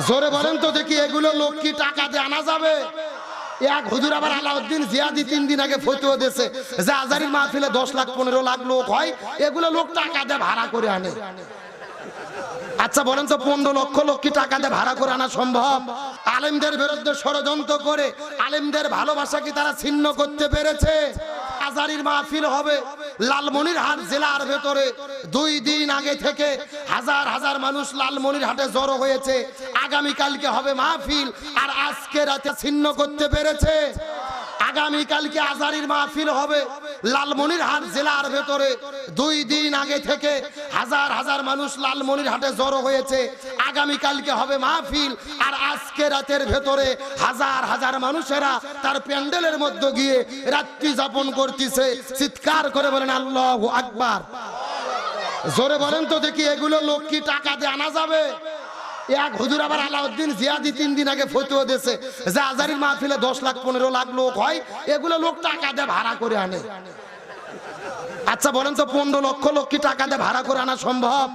জোরে বলেন তো দেখি, এগুলো লোক কি টাকা দিয়ে আনা যাবে? এক হুজুর আবার আলাউদ্দিন জিয়াদি 3 দিন আগে ফতোয়া দিয়েছে যে আজারির মাহফিলে 10 লাখ 15 লাখ লোক হয়, এগুলো লোক টাকা দিয়ে ভাড়া করে আনে। আচ্ছা বলেন তো 15 লক্ষ লোক কি টাকা দিয়ে ভাড়া করে আনা সম্ভব? আলেমদের বিরুদ্ধে ষড়যন্ত্র করে আলেমদের ভালোবাসা কি তারা ছিন্ন করতে পেরেছে? আজারির মাহফিল হবে লালমনিরহাট জেলার ভেতরে, 2 দিন আগে থেকে হাজার হাজার মানুষ লালমনিরহাটে জড়ো হয়েছে। আগামী কালকে হবে মাহফিল, আর আজকে রাতে ছিন্ন করতে পেরেছে? আগামী কালকে আজারির মাহফিল হবে লালমনিরহাট জেলার ভেতরে, 2 দিন আগে থেকে হাজার হাজার মানুষ লালমনিরহাটে জড়ো হয়েছে। আগামী কালকে হবে মাহফিল, আর আজকে রাতের ভেতরে হাজার হাজার মানুষেরা তার প্যান্ডেলের মধ্যে গিয়ে রাত্রি যাপন করতেছে। চিৎকার করে বলেন আল্লাহু আকবার। জোরে বলেন তো দেখি, এগুলো লোক কি টাকা দিয়ে আনা যাবে? এক হুজুর আবার আলাউদ্দিন জিয়াদি 3 দিন আগে ফতোয়া দিয়েছে যে আজারির মাহফিলে 10 লাখ 15 লাখ লোক হয়, এগুলো লোক টাকা দিয়ে ভাড়া করে আনে। আচ্ছা বলেন তো 15 লক্ষ লোক কি টাকা দিয়ে ভাড়া করে আনা সম্ভব?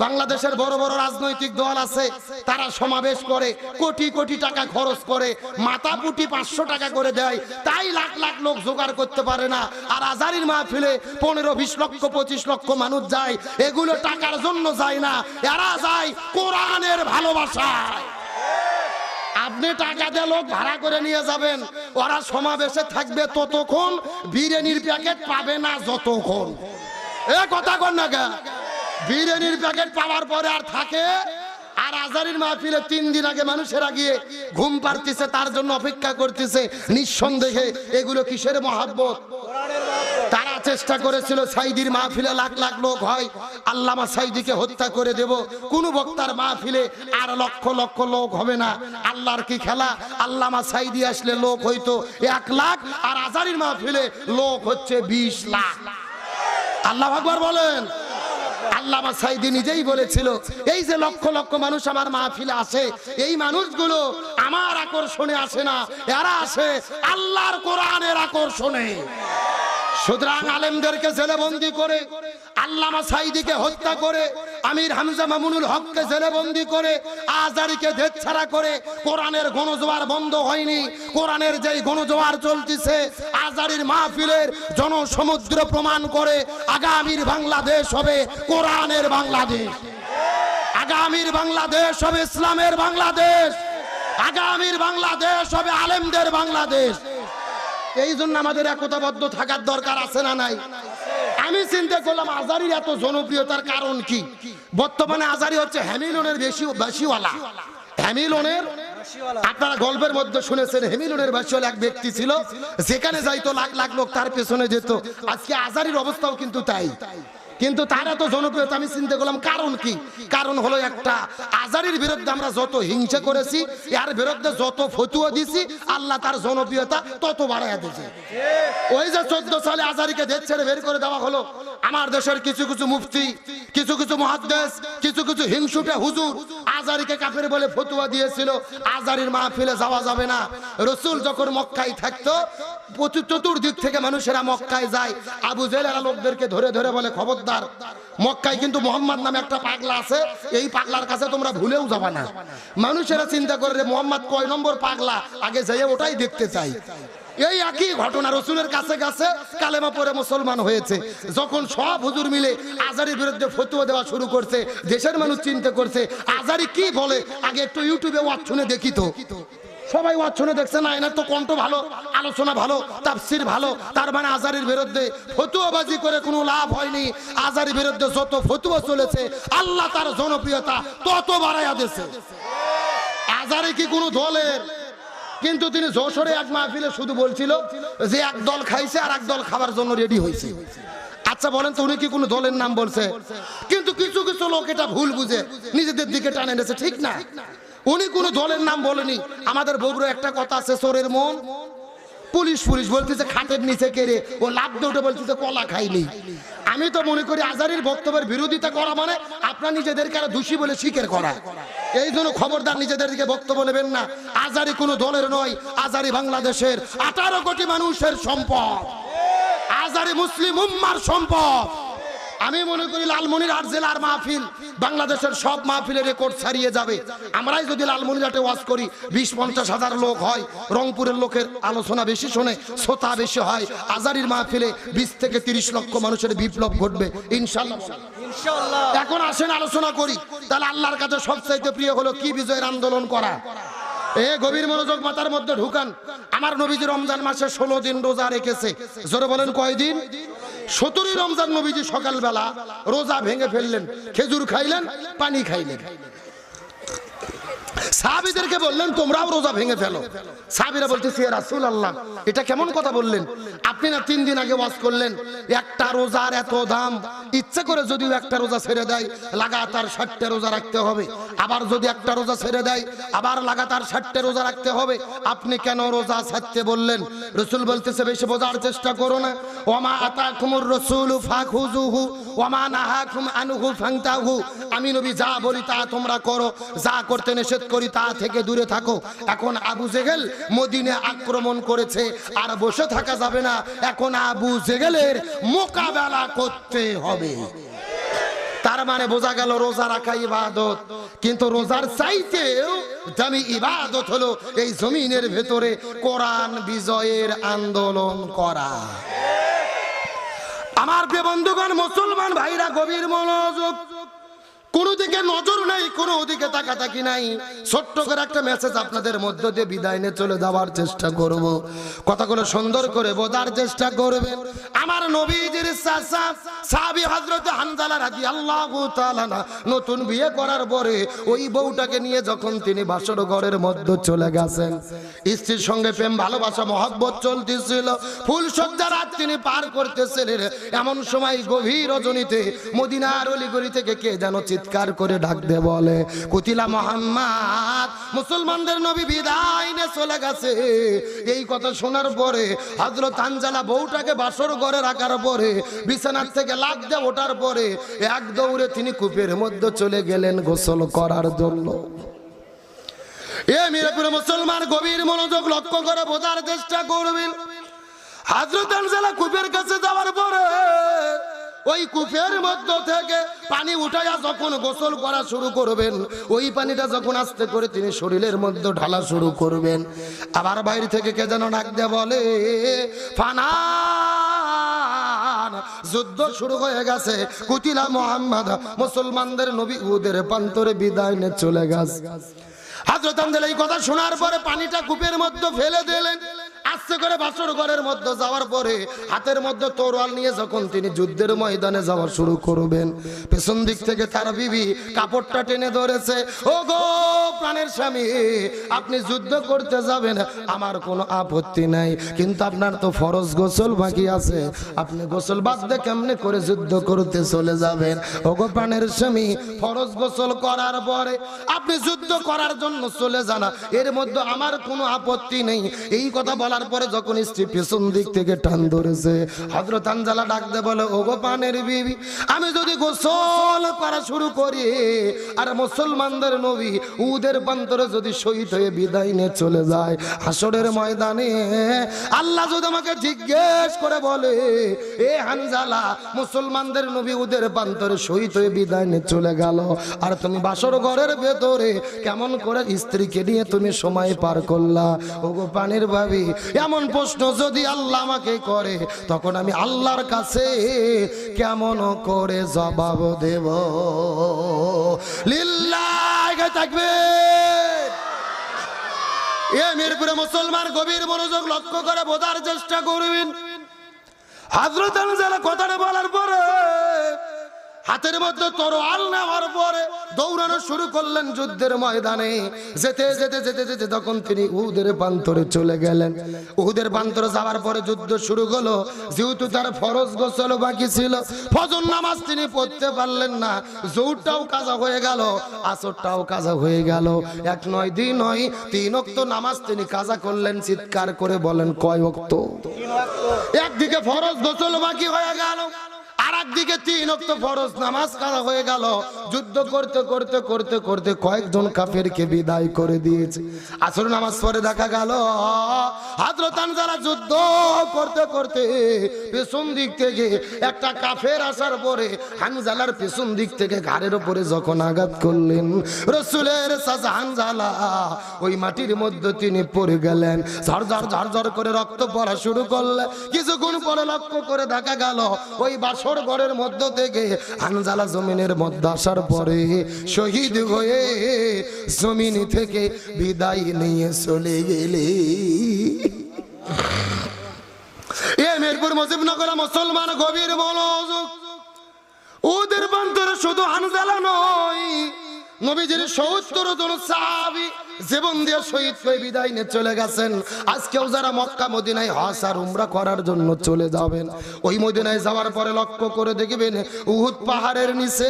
বাংলাদেশের বড় বড় রাজনৈতিক দল আছে, তারা সমাবেশ করে কোটি কোটি টাকা খরচ করে, মাথা পুটি 500 টাকা করে দেয়, তাই লাখ লাখ লোক জোগাড় করতে পারে না। আর আজারির মাহফিলে 15-20 লক্ষ 25 লক্ষ মানুষ যায়, এগুলো টাকার জন্য যায় না, এরা যায় কোরআনের ভালোবাসায়। আপনি টাকা দিয়ে লোক ভাড়া করে নিয়ে যাবেন, ওরা সমাবেশে থাকবে ততক্ষণ, বিরিয়ানির প্যাকেট পাবে না যতক্ষণ। এ কথা কন না গা, বিরিয়ানির প্যাকেট পাওয়ার পরে আর থাকে? আর আজারির মাহফিলে 3 দিন আগে মানুষেরা গিয়ে ঘুম পাড়তেছে, তার জন্য অপেক্ষা করতেছে। নিঃসন্দেহে এগুলো কিসের মহাব্বত? তারা চেষ্টা করেছিল সাইদির মাহফিলে লাখ লাখ লোক হয়, আল্লামা সাইদিকে হত্যা করে দেব। কোন বক্তার মাহফিলে আর লক্ষ লক্ষ লোক হবে না। আল্লাহর কি খেলা, আল্লামা সাইদি আসলে লোক হইতো 1 লাখ, আর আজারির মাহফিলে লোক হচ্ছে 20 লাখ। আল্লাহু আকবার বলেন। আল্লামা সাইদি নিজেই বলেছিল, এই যে লক্ষ লক্ষ মানুষ আমার মাহফিলে আসে, এই মানুষগুলো আমার আকর্ষণে আসে না, এরা আসে আল্লাহর কোরআনের আকর্ষণে। সুতরাং আলেমদেরকে জেলেবন্দি করে, আল্লামা সাইদিকে হত্যা করে, আমির হামজা মামুনুল হককে জেলেবন্দি করে, আজারিকে দেশছাড়া করে কোরআনের গণজোয়ার বন্ধ হয়নি। কোরআনের যেই গণজোয়ার চলতেছে, আজারির মাহফিলের জনসমুদ্র প্রমাণ করে আগামীর বাংলাদেশ হবে কোরআনের বাংলাদেশ, আগামীর বাংলাদেশ হবে ইসলামের বাংলাদেশ, আগামীর বাংলাদেশ হবে আলেমদের বাংলাদেশ। এই জন্য আমাদের একতাবদ্ধ থাকার দরকার আছে না নাই? আমি চিন্তা করলাম আজারির এত জনপ্রিয়তার কারণ কি? বর্তমানে আজারি হচ্ছে হ্যামিলনের বেশিওয়ালা। হ্যামিলনের, আপনারা গল্পের মধ্যে শুনেছেন, হ্যামিলনের বাসিওয়ালা এক ব্যক্তি ছিল, যেখানে যাইতো লাখ লাখ লোক তার পেছনে যেত। আজকে আজারির অবস্থাও কিন্তু তাই। কিন্তু তার এত জনপ্রিয়তা, আমি চিন্তা করলাম কারণ কি? কারণ হলো একটা, আজারির বিরুদ্ধে আমরা যত হিংসা করেছি, এর বিরুদ্ধে যত ফতোয়া দিছি, আল্লাহ তার জনপ্রিয়তা তত বাড়াইয়া দিয়েছে। ওই যে 14 সালে আজারিকে দেশ ছেড়ে বের করে দেওয়া হলো, আমার দেশের কিছু কিছু মুফতি, কিছু কিছু মুহাদ্দিস, কিছু কিছু হিংসুটে হুজুর আজারিকে কাফের বলে ফতোয়া দিয়েছিল, আজারির মাহফিলে যাওয়া যাবে না। রাসূল যখন মক্কায় থাকতো, চতুর্দিক থেকে মানুষেরা মক্কায় যায়, আবু জেহেল লোকদেরকে ধরে ধরে বলে, খবরদার, মক্কায় কিন্তু মোহাম্মদ নামে একটা পাগলা আছে, এই পাগলার কাছে তোমরা ভুলেও যাবা না। মানুষেরা চিন্তা করে, মোহাম্মদ কয় নম্বর পাগলা, আগে যাইয়ে ওটাই দেখতে চাই। এই একই ঘটনা রাসূলের কাছে কাছে কালেমা পড়ে মুসলমান হয়েছে। যখন সব হুজুর মিলে আজারির বিরুদ্ধে ফতোয়া দেওয়া শুরু করছে, দেশের মানুষ চিন্তা করছে আজারি কি বলে, আগে একটু ইউটিউবে ওয়াজ শুনে দেখি তো। সবাই ওয়াজ শুনে দেখছে, না এনার তো কণ্ঠ ভালো, আলোচনা ভালো, তাফসীর ভালো, তার মানে আজারির বিরুদ্ধে ফতোয়াবাজি করে কোনো লাভ হয়নি। আজারির বিরুদ্ধে যত ফতোয়া চলেছে, আল্লাহ তার জনপ্রিয়তা তত বাড়াইয়া দিয়েছে। আজারি কি কোনো দলের? কিন্তু তিনি যশোরে এক মাহফিলে শুধু বলছিল যে এক দল খাইছে আর এক দল খাবার জন্য রেডি হয়েছে। আচ্ছা বলেন তো, উনি কি কোনো দলের নাম বলছে? কিন্তু কিছু কিছু লোক এটা ভুল বুঝে নিজেদের দিকে টানে এনেছে, ঠিক না? উনি কোনো দলের নাম বলেনি। আমাদের বগুড়া একটা কথা আছে, চোরের মন পুলিশ পুলিশ বলতেছে খাটের নিচে কেড়ে, ও লাভ দৌড়ে বলতেছে কলা খাইনি। আমি তো মনে করি আজারির বক্তব্যের বিরোধিতা করা মানে আপনার নিজেদেরকে আরো দোষী বলে স্বীকার করা। এই জন্য খবরদার নিজেদের দিকে বক্তব্য নেবেন না। আজারি কোনো দলের নয়, আজারি বাংলাদেশের 18 কোটি মানুষের সম্পদ, আজারি মুসলিম উম্মার সম্পদ। আমি মনে করি লালমনিরহাট জেলার মাহফিল বাংলাদেশের সব মাহফিলে রেকর্ড ছাড়িয়ে যাবে। আমরাই যদি লালমনিরহাটে ওয়াজ করি 20-50 হাজার লোক হয়, রংপুরের লোকের আলোচনা বেশি শোনে, শ্রোতা বেশি হয়, আজারির মাহফিলে 20 থেকে 30 লক্ষ মানুষের বিপ্লব ঘটবে ইনশাআল্লাহ। এখন আসেন আলোচনা করি। তাহলে আল্লাহর কাছে সবচাইতে প্রিয় হলো কি? বিজয়ের আন্দোলন করা। গভীর মনোযোগ মাথার মধ্যে ঢুকান। আমার নবীজি রমজান মাসে 16 দিন রোজা রেখেছে। জোরে বলেন কয়দিন? 17 রমজান নবীজি সকালবেলা রোজা ভেঙে ফেললেন, খেজুর খাইলেন, পানি খাইলেন। সাহাবীদেরকে বললেন তোমরাও রোজা ভেঙে ফেলো। সাহাবীরা বলতেছে ইয়া রাসূলুল্লাহ, এটা কেমন কথা বললেন? আপনি না 3 দিন আগে ওয়াজ করলেন একটা রোজার এত দাম, ইচ্ছা করে যদিও একটা রোজা ছেড়ে দেয় লাগাতার 60টা রোজা রাখতে হবে, আবার যদি একটা রোজা ছেড়ে দেয় আবার লাগাতার 60টা রোজা রাখতে হবে, আপনি কেন রোজা ছাড়তে বললেন? রাসূল বলতেছে বেশি বোঝার চেষ্টা করো না। ওয়ামা আতাকুমুর রাসূলু ফাখুযুহু ওয়ামা নাহাকুম আনহু ফান্তাহু। আমি নবী যা বলি তা তোমরা করো, যা করতে নিষেধ করি তা থেকে দূরে থাকো। এখন আবু জেহেল মদিনা আক্রমণ করেছে, আর বসে থাকা যাবে না। এখন আবু জেহেলের মোকাবেলা করতে হবে। তার মানে বোঝা গেল রোজা রাখা ইবাদত, কিন্তু রোজার চাইতেও দামি ইবাদত হলো এই জমিনের ভেতরে কোরআন বিজয়ের আন্দোলন করা। আমার প্রিয় বন্ধুগণ, মুসলমান ভাইরা গভীর মনোযোগ। কোন দিকে নজর নাই, কোন দিকে তাকাতাকি নাই। ছোট্ট করে একটা মেসেজ আপনাদের মধ্য দিয়ে বিদায় নিয়ে চলে যাওয়ার চেষ্টা করব। কথাগুলো সুন্দর করে বোঝার চেষ্টা করবেন। আমার নবীজির চাচা সাহাবী হযরত হানজালা রাদিয়াল্লাহু তাআলা নতুন বিয়ে করার পরে ওই বউটাকে নিয়ে যখন তিনি বাসর ঘরের মধ্যে চলে গেছেন, স্ত্রীর সঙ্গে প্রেম ভালোবাসা মহব্বত চলতেছিল, ফুল সজ্জা রাত তিনি পার করতেছিলেন। এমন সময় গভীর রজনীতে মদিনার অলিগলি থেকে কে যেন চিৎকার করে ডাক দে বলে, কুতিলা মুহাম্মদ, মুসলমানদের নবী বিদায় নিয়ে চলে গেছে। এই কথা শোনার পরে হযরত হানজালা বউটাকে বাসর ঘরে রাখার পরে বিছানার থেকে লাফ দিয়ে ওঠার পরে এক দৌড়ে তিনি কূপের মধ্যে চলে গেলেন গোসল করার জন্য। মিরাপুরে মুসলমান গভীর মনোযোগ লক্ষ্য করে বোঝার চেষ্টা করবেন। হযরত হানজালা কূপের কাছে যাওয়ার পরে ওই কূপের মধ্য থেকে পানি উঠাইয়া যখন গোসল করা শুরু করবেন, ওই পানিটা যখন আস্তে করে তিনি শরীরের মধ্যে ঢালা শুরু করবেন, আবার বাইরে থেকে কে যেন ডাক দিয়ে বলে, ফানা, যুদ্ধ শুরু হয়ে গেছে। কুতিলা মুহাম্মদ, মুসলমানদের নবী উহুদের প্রান্তরে বিদায় নিয়ে চলে গেছে। হযরত হানজালা এই কথা শোনার পরে পানিটা কূপের মধ্যে ফেলে দিলেন। আস্তে করে বাসর ঘরের মধ্যে যাওয়ার পরে হাতের মধ্যে তরোয়াল নিয়ে যখন তিনি যুদ্ধের ময়দানে যাওয়া শুরু করবেন, পেছন দিক থেকে তার বিবি কাপড়টা টেনে ধরেছে। ও গো প্রাণের স্বামী, আপনি যুদ্ধ করতে যাবেন আমার কোনো আপত্তি নাই, কিন্তু আপনার তো ফরজ গোসল বাকি আছে, আপনি গোসল বাদ দিয়ে কেমনে করে যুদ্ধ করতে চলে যাবেন? ও গো প্রাণের স্বামী, ফরজ গোসল করার পরে আপনি যুদ্ধ করার জন্য চলে যান, এর মধ্যে আমার কোনো আপত্তি নেই। এই কথা বলার পরে যখন স্ত্রী পেছন দিক থেকে টান ধরেছে, হযরত হানজালা ডাক দিয়ে বলে, ও গো প্রাণের বিবি, আমি যদি গোসল করা শুরু করি আর মুসলমানদের নবী উহুদের প্রান্তরে যদি শহীদ হয়ে বিদায় নিয়ে চলে যায়, হাসরের ময়দানে আল্লাহ যদি আমাকে জিজ্ঞেস করে বলে, এ হানজালা, মুসলমানদের নবী উহুদের প্রান্তরে শহীদ হয়ে বিদায় নিয়ে চলে গেল, আর তুমি বাসর ঘরের ভেতরে কেমন করে স্ত্রীকে নিয়ে তুমি সময় পার করলা? ও গো প্রাণের ভাবি, এমন প্রশ্ন যদি আল্লাহ আমাকে করে, তখন আমি আল্লাহর কাছে কেমন করে জবাব দেব? লিল্লাহি তাকবীর। মিরপুরে মুসলমান গভীর মনোযোগ লক্ষ্য করে বোঝার চেষ্টা করবেন। হযরত হানজালা কথাটা বলার পরে হাতের মধ্যে তরোয়াল নেওয়ার পরে দৌড়ানো শুরু করলেন যুদ্ধের ময়দানে। যেতে যেতে যেতে যেতে যখন তিনি উহুদের প্রান্তরে চলে গেলেন, উহুদের প্রান্তরে যাওয়ার পরে যুদ্ধ শুরু হলো। যেহেতু তার ফরজ গোসল বাকি ছিল, ফজর নামাজ তিনি পড়তে পারলেন না, জোহরটাও কাজা হয়ে গেল, আসরটাও কাজা হয়ে গেল। এক নয়, দুই নয়, 3 ওয়াক্ত নামাজ তিনি কাজা করলেন। চিৎকার করে বলেন, কয় ওয়াক্ত? একদিকে ফরজ গোসল বাকি হয়ে গেল, আর একদিকে 3 ওয়াক্ত ফরজ নামাজ কাজা হয়ে গেল, যুদ্ধ করতে করতে করতে করতে কয়েকজন কাফেরকে বিদায় করে দিয়েছে। আসর নামাজ পড়ে দেখা গেল হযরত হানজালা যুদ্ধ করতে করতে পেছন দিক থেকে একটা কাফের আসার পরে হানজালার পেছন দিক থেকে ঘাড়ের উপরে যখন আঘাত করলেন, রাসূলের চাচা হানজালা ওই মাটির মধ্যে তিনি পড়ে গেলেন। ঝরঝর ঝরঝর করে রক্ত পড়া শুরু করলেন। কিছুক্ষণ পরে লক্ষ্য করে দেখা গেল ওই বাসর ঘরের মধ্য থেকে হানজালা জমিনের মধ্যে আসার পরে শহীদ হয়ে জমিন থেকে বিদায় নিয়ে চলে গেলে। এ মিরপুর মুজিবনগর মুসলমান গভীর মনোযোগ, ওদের বান্তরে শুধু হানজালা নয়, নবীজির ৭০ জন সাহাবী জীবন দিয়ে শহীদ হয়ে বিদায় নিয়ে চলে গেছেন। আজকেও যারা মক্কা মদিনায় হজ আর উমরা করার জন্য চলে যাবেন, ওই মদিনায় যাওয়ার পরে লক্ষ্য করে দেখবেন উহুদ পাহাড়ের নিচে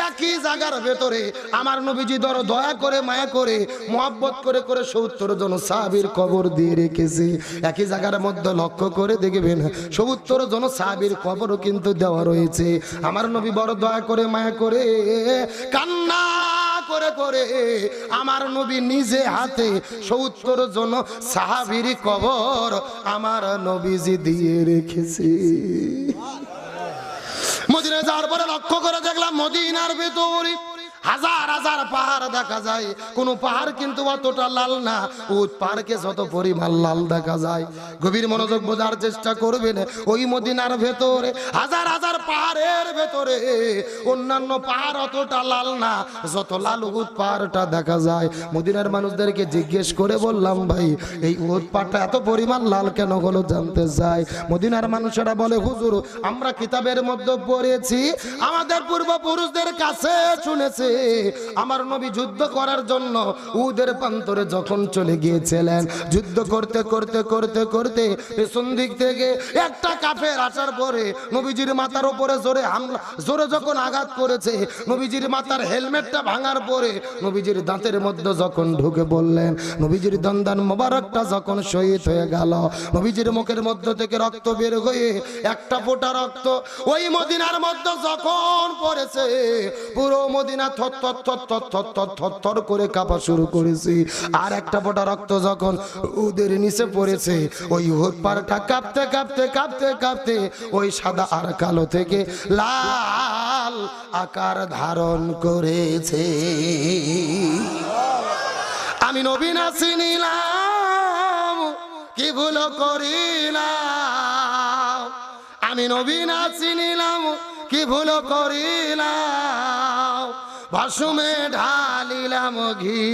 একই জায়গার ভেতরে আমার নবীজি দয়া করে মায়া করে মহব্বত করে করে ৭০ জন সাহাবীর কবর দিয়ে রেখেছে। একই জায়গার মধ্যে লক্ষ্য করে দেখবেন ৭০ জন সাহাবীর কবরও কিন্তু দেওয়া রয়েছে। আমার নবী বড় দয়া করে মায়া করে কান্না করে করে আমার নবী নিজে হাতে ৭০ জন সাহাবীর কবর আমার নবীজি দিয়ে রেখেছে। মদিনায় যাওয়ার পরে লক্ষ্য করে দেখলাম মদিনার ভেতরে হাজার হাজার পাহাড় দেখা যায়, কোন পাহাড় কিন্তু অতটা লাল না, উট পাহাড়কে যত পরিমাণ লাল দেখা যায়। গভীর মনোযোগ বোঝার চেষ্টা করবেন, ওই মদিনার ভেতরে হাজার হাজার পাহাড়ের ভেতরে অন্যান্য পাহাড় অতটা লাল না, যত লাল উট পাহাড়টা দেখা যায়। মদিনার মানুষদেরকে জিজ্ঞেস করে বললাম, ভাই এই উট পাহাড়টা এত পরিমাণ লাল কেন হলো জানতে চাই। মদিনার মানুষেরা বলে, হুজুর আমরা কিতাবের মধ্যে পড়েছি, আমাদের পূর্বপুরুষদের কাছে শুনেছি আমার নবী যুদ্ধ করার জন্য উহুদের প্রান্তরে যখন চলে গিয়েছিলেন, যুদ্ধ করতে করতে করতে করতে পেছন দিক থেকে একটা কাফের আসার পরে নবীজির মাথার উপরে জোরে হামলা জোরে যখন আঘাত করেছে, নবীজির মাথার হেলমেটটা ভাঙার পরে নবীজির দাঁতের মধ্যে যখন ঢুকে বললেন, নবীজির দন্দান মোবারকটা যখন শহীদ হয়ে গেল, নবীজির মুখের মধ্য থেকে রক্ত বের হয়ে একটা ফোঁটা রক্ত ওই মদিনার মধ্যে যখন পড়েছে, পুরো মদিনা থর করে কাঁপা শুরু করেছে। আর একটা ফোঁটা রক্ত যখন ওদের নিচে পড়েছে, ওই উহুদ পাহাড়টা কাঁপতে কাঁপতে কাঁপতে কাঁপতে ওই সাদা আর কালো থেকে লাল আকার ধারণ করেছে। আমি নবী না চিনিলাম, কি ভুল করিলাম, আমি নবী না চিনিলাম, কি ভুল করিলাম, ভাসুমে ঢালিলাম ঘি,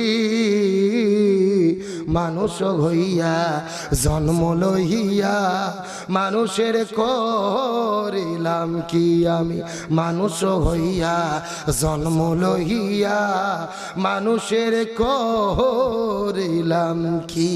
মানুষ হইয়া জন্ম লইয়া মানুষের করিলাম কি, আমি মানুষ হইয়া জন্ম লইয়া মানুষের করিলাম কি।